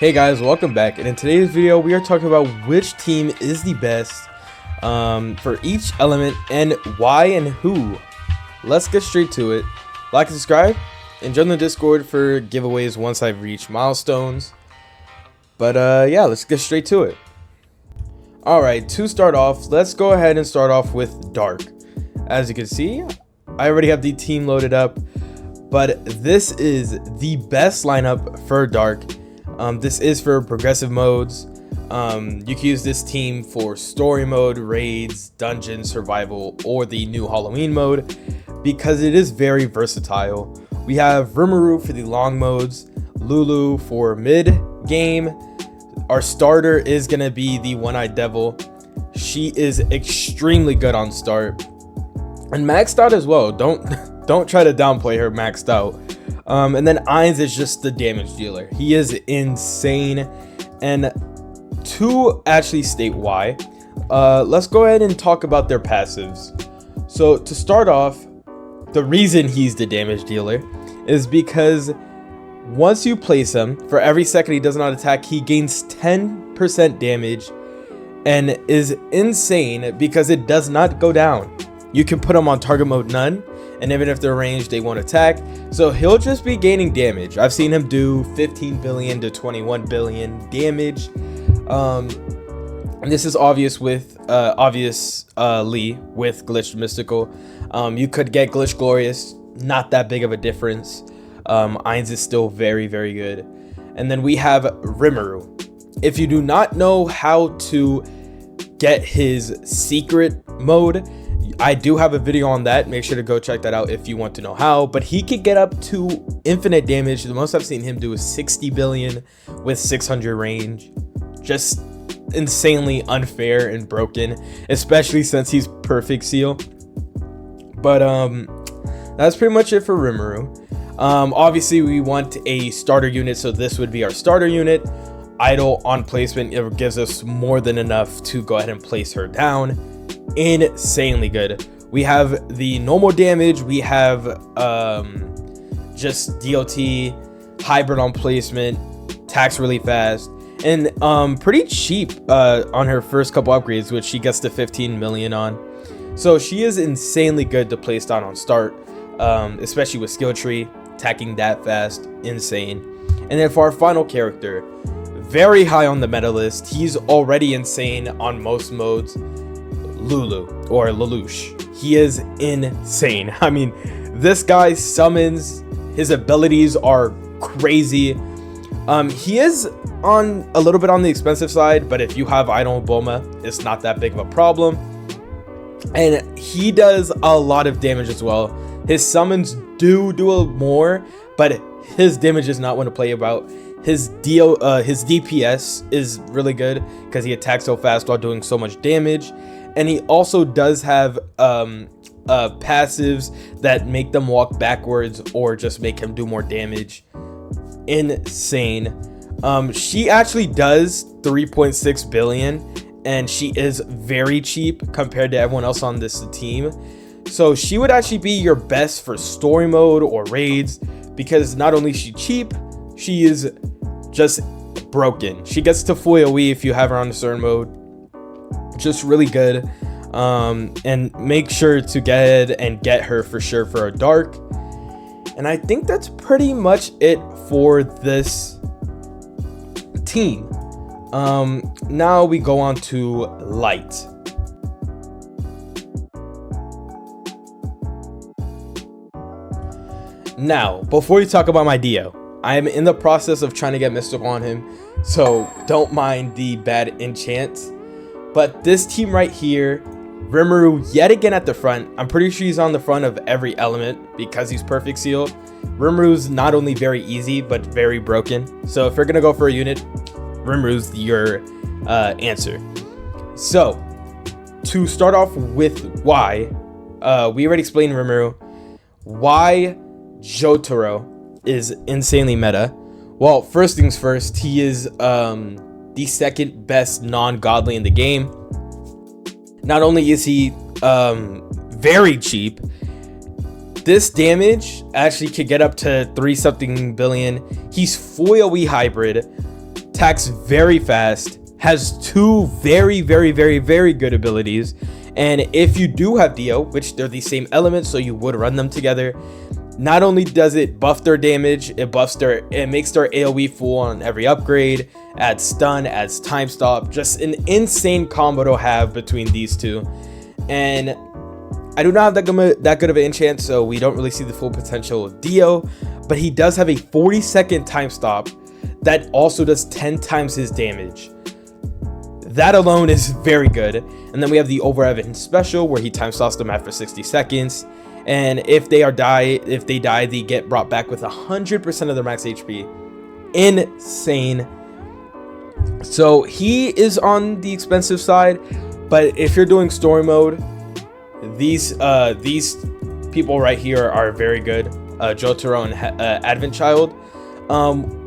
Hey guys, welcome back, and in today's video we are talking about which team is the best for each element and why and who. Let's get straight to it. Like and subscribe and join the Discord for giveaways once I've reached milestones. But yeah, let's get straight to it. Alright, to start off, let's go ahead and start off with Dark. As you can see, I already have the team loaded up, but this is the best lineup for Dark. This is for progressive modes. You can use this team for story mode, raids, dungeon, survival, or the new Halloween mode because it is very versatile. We have Rimuru for the long modes, Lulu for mid game. Our starter is gonna be the One-Eyed Devil. She is extremely good on start and maxed out as well. Don't try to downplay her maxed out. And then Ainz is just the damage dealer. He is insane. And to actually state why, let's go ahead and talk about their passives. So to start off, the reason he's the damage dealer is because once you place him, for every second he does not attack, he gains 10% damage and is insane because it does not go down. You can put him on target mode none, and even if they're ranged, they won't attack. So he'll just be gaining damage. I've seen him do 15 billion to 21 billion damage. And this is obvious with obviously with Glitched Mystical. You could get Glitched Glorious, not that big of a difference. Ainz is still very, very good. And then we have Rimuru. If you do not know how to get his secret mode, I do have a video on that. Make sure to go check that out if you want to know how. But he could get up to infinite damage. The most I've seen him do is 60 billion with 600 range. Just insanely unfair and broken, especially since he's perfect seal. But that's pretty much it for Rimuru. Obviously we want a starter unit, so this would be our starter unit. Idle on placement, it gives us more than enough to go ahead and place her down. Insanely good. We have the normal damage, we have just DOT, hybrid on placement, attacks really fast, and pretty cheap on her first couple upgrades, which she gets to 15 million on. So she is insanely good to place down on start, especially with skill tree, attacking that fast, insane. And then for our final character, very high on the meta list, he's already insane on most modes, Lulu or Lelouch. He is insane. I mean, this guy summons, his abilities are crazy. He is on a little bit on the expensive side, but if you have Idol Bulma, it's not that big of a problem. And he does a lot of damage as well. His summons do more, but his damage is not one to play about. His DPS is really good because he attacks so fast while doing so much damage. And he also does have passives that make them walk backwards or just make him do more damage. Insane. She actually does 3.6 billion and she is very cheap compared to everyone else on this team. So she would actually be your best for story mode or raids because not only is she cheap, she is just broken. She gets to full AoE if you have her on a certain mode. Just really good. And make sure to get her for sure for a Dark. And I think that's pretty much it for this team. Now we go on to Light. Now, before you talk about my Dio, I am in the process of trying to get Mystical on him, so don't mind the bad enchant. But this team right here, Rimuru yet again at the front. I'm pretty sure he's on the front of every element because he's perfect seal. Rimuru's not only very easy, but very broken. So if you're going to go for a unit, Rimuru's your answer. So to start off with why, we already explained Rimuru. Why Jotaro is insanely meta. Well, first things first, he is the second best non-godly in the game. Not only is he very cheap, this damage actually could get up to 3 something billion. He's full AoE hybrid. attacks very fast, has two very good abilities, and if you do have Dio, which they're the same element, so you would run them together, not only does it buff their damage, it makes their AoE full on every upgrade, adds stun, adds time stop, just an insane combo to have between these two. And I do not have that good of an enchant, so we don't really see the full potential of Dio, but he does have a 40-second time stop that also does 10 times his damage. That alone is very good. And then we have the Over Evan special, where he time stops them after 60 seconds. And if they die, they get brought back with 100% of their max HP. Insane. So he is on the expensive side, but if you're doing story mode, these people right here are very good. Jotaro and Advent Child.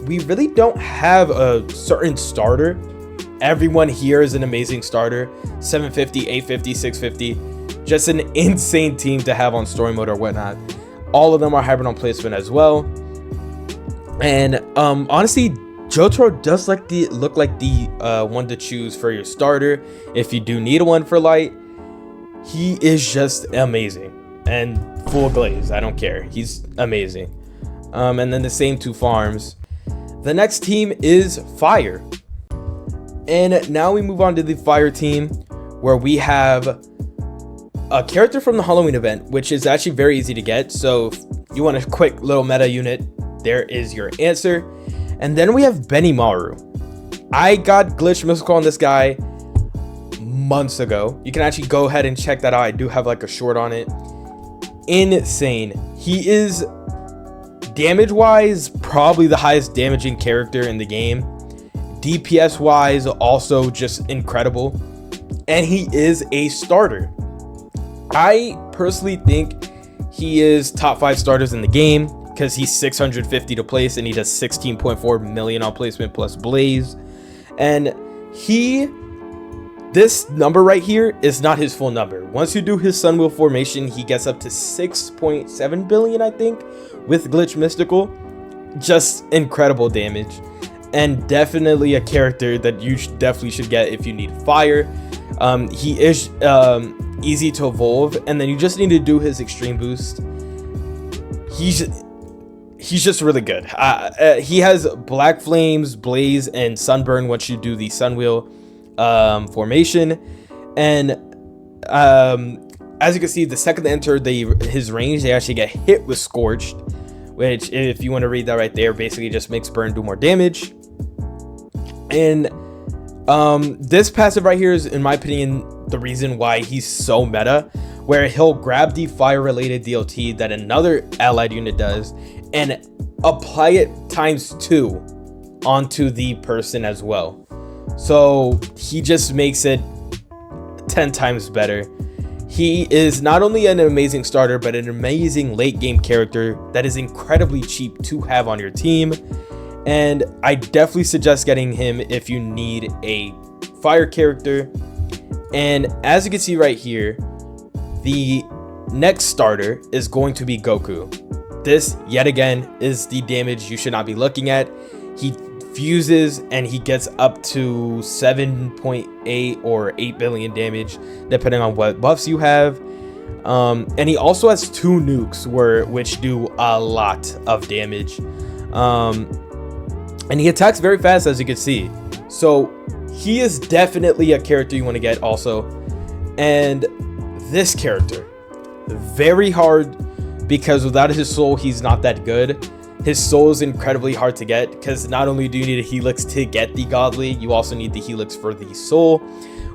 We really don't have a certain starter. Everyone here is an amazing starter. 750, 850, 650. Just an insane team to have on story mode or whatnot. All of them are hybrid on placement as well. And honestly, Jotaro does look like the one to choose for your starter if you do need one for light. He is just amazing and full glaze. I don't care. He's amazing. And then the same two farms. The next team is Fire. And now we move on to the Fire team, where we have a character from the Halloween event, which is actually very easy to get. So if you want a quick little meta unit, there is your answer. And then we have Benimaru. I got Glitch Mystical on this guy months ago. You can actually go ahead and check that out. I do have like a short on it. Insane. He is, damage wise, probably the highest damaging character in the game. DPS wise, also just incredible. And he is a starter. I personally think he is top 5 starters in the game, because he's 650 to place and he does 16.4 million on placement plus Blaze. And this number right here is not his full number. Once you do his Sunwheel formation, he gets up to 6.7 billion, I think, with Glitch Mystical. Just incredible damage. And definitely a character that you definitely should get if you need Fire. He is easy to evolve, and then you just need to do his extreme boost. He's just really good. He has Black Flames, Blaze, and Sunburn once you do the Sunwheel formation. And as you can see, the second they enter his range, they actually get hit with Scorched, which, if you want to read that right there, basically just makes Burn do more damage. And this passive right here is, in my opinion, the reason why he's so meta, where he'll grab the fire related DLT that another allied unit does and apply it ×2 onto the person as well. So he just makes it 10 times better. He is not only an amazing starter, but an amazing late game character that is incredibly cheap to have on your team. And I definitely suggest getting him if you need a fire character. And as you can see right here, the next starter is going to be Goku. This, yet again, is the damage you should not be looking at. He fuses and he gets up to 7.8 or 8 billion damage, depending on what buffs you have. And he also has 2 nukes, which do a lot of damage. And he attacks very fast, as you can see. So he is definitely a character you want to get also. And this character, very hard, because without his soul, he's not that good. His soul is incredibly hard to get, because not only do you need a Helix to get the Godly, you also need the Helix for the soul,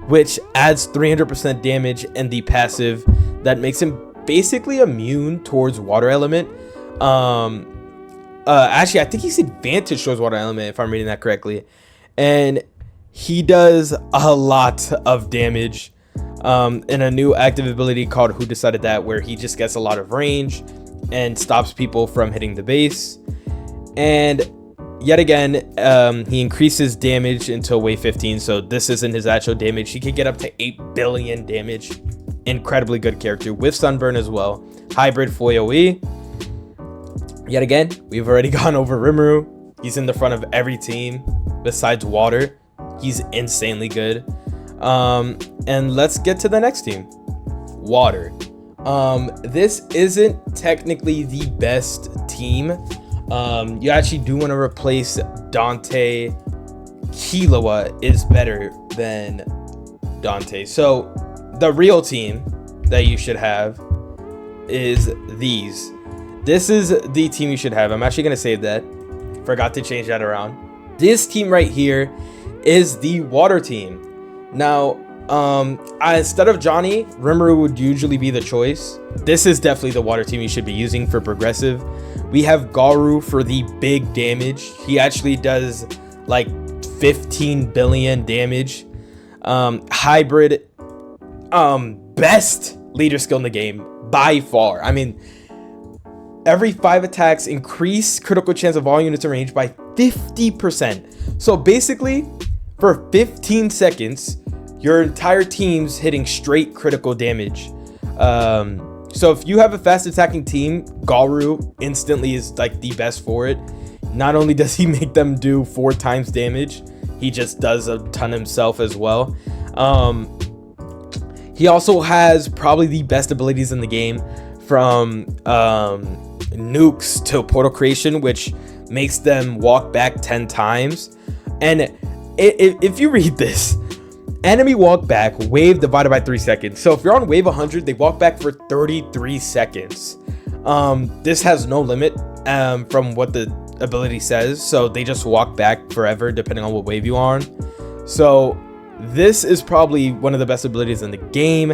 which adds 300% damage, and the passive that makes him basically immune towards water element. Actually, I think he's advantage towards water element, if I'm reading that correctly. And he does a lot of damage in a new active ability called Who Decided That, where he just gets a lot of range and stops people from hitting the base. And yet again, he increases damage until wave 15, so this isn't his actual damage. He can get up to 8 billion damage. Incredibly good character with Sunburn as well. Hybrid full AoE. Yet again, we've already gone over Rimuru. He's in the front of every team. besides water. He's insanely good. And let's get to the next team. Water. This isn't technically the best team. You actually do want to replace Dante. Killua is better than Dante. So the real team that you should have is these. This is the team you should have. I'm actually going to save that. Forgot to change that around. This team right here is the water team. Now, instead of Johnny, Rimuru would usually be the choice. This is definitely the water team you should be using for progressive. We have Garu for the big damage. He actually does like 15 billion damage. Hybrid, best leader skill in the game by far. I mean, every 5 attacks increase critical chance of all units in range by 50%. So basically, for 15 seconds, your entire team's hitting straight critical damage. So if you have a fast attacking team, Garu instantly is like the best for it. Not only does he make them do 4 times damage, he just does a ton himself as well. He also has probably the best abilities in the game, from nukes to portal creation, which makes them walk back 10 times. And if you read this, enemy walk back, wave divided by 3 seconds. So if you're on wave 100, they walk back for 33 seconds. This has no limit from what the ability says, so they just walk back forever depending on what wave you are on. So this is probably one of the best abilities in the game.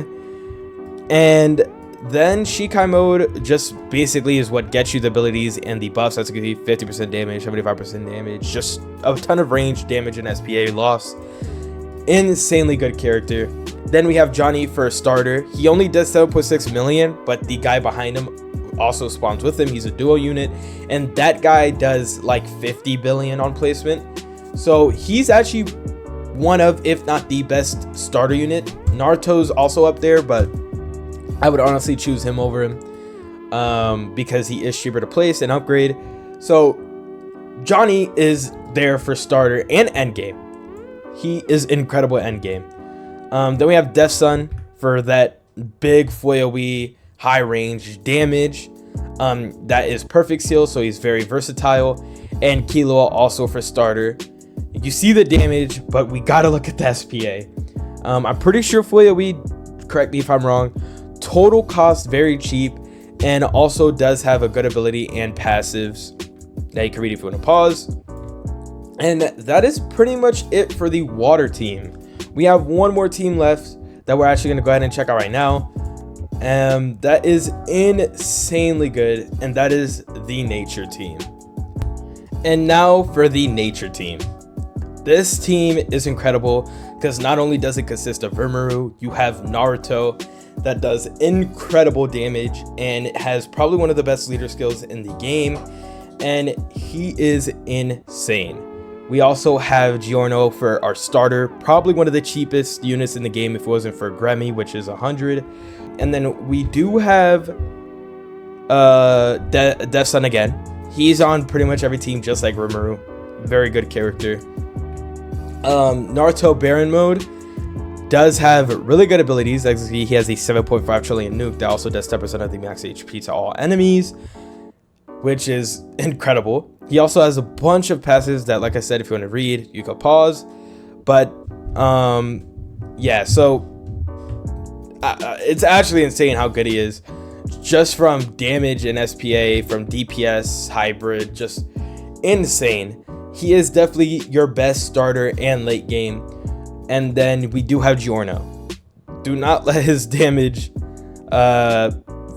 And then Shikai mode just basically is what gets you the abilities and the buffs. That's going to give you 50% damage, 75% damage, just a ton of range damage and SPA loss. Insanely good character. Then we have Johnny for a starter. He only does 7.6 million, but the guy behind him also spawns with him. He's a duo unit, and that guy does like 50 billion on placement. So he's actually one of, if not the best starter unit. Naruto's also up there, but I would honestly choose him over him because he is cheaper to place and upgrade. So Johnny is there for starter and endgame. He is incredible endgame. Then we have Death Sun for that big FOIA high range damage. That is perfect seal, so he's very versatile. And Killua also for starter. You see the damage, but we gotta look at the SPA. I'm pretty sure FOIA, correct me if I'm wrong, total cost very cheap, and also does have a good ability and passives that you can read if you want to pause. And that is pretty much it for the water team. We have one more team left that we're actually going to go ahead and check out right now. That is insanely good, and that is the nature team. And now for the nature team. This team is incredible because not only does it consist of Rimuru, you have Naruto that does incredible damage and has probably one of the best leader skills in the game, and he is insane. We also have Giorno for our starter, probably one of the cheapest units in the game if it wasn't for Gremmy, which is 100. And then we do have Death Sun again. He's on pretty much every team just like Rimuru. Very good character. Naruto Baron mode does have really good abilities. He has a 7.5 trillion nuke that also does 10% of the max HP to all enemies, which is incredible. He also has a bunch of passes that, like I said, if you want to read, you can pause. But yeah, so it's actually insane how good he is, just from damage and SPA, from DPS, hybrid, just insane. He is definitely your best starter and late game. And then we do have Giorno. Do not let his damage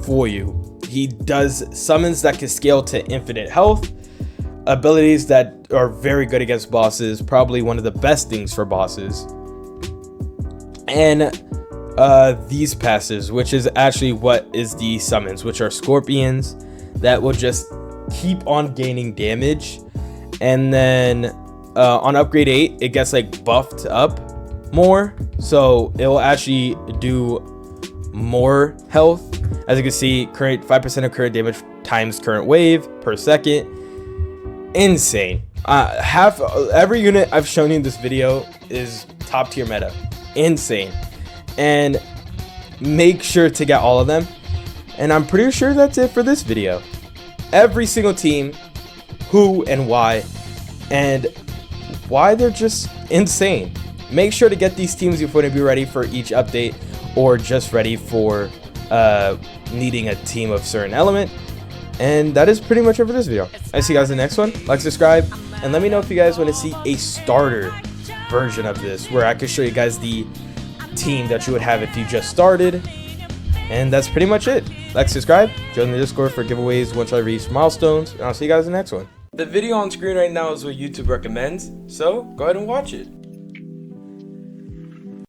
fool you. He does summons that can scale to infinite health, abilities that are very good against bosses, probably one of the best things for bosses, and these passes, which is actually what is the summons, which are scorpions that will just keep on gaining damage. And then on upgrade 8 it gets like buffed up more, so it will actually do more health. As you can see, current 5% of current damage times current wave per second. Insane. Half every unit I've shown you in this video is top tier meta, insane, and make sure to get all of them. And I'm pretty sure that's it for this video. Every single team, who and why they're just insane. Make sure to get these teams if you want to be ready for each update, or just ready for needing a team of certain element. And that is pretty much it for this video. I'll see you guys in the next one. Like, subscribe, and let me know if you guys want to see a starter version of this, where I can show you guys the team that you would have if you just started. And that's pretty much it. Like, subscribe, join the Discord for giveaways once I reach milestones, and I'll see you guys in the next one. The video on screen right now is what YouTube recommends, so go ahead and watch it.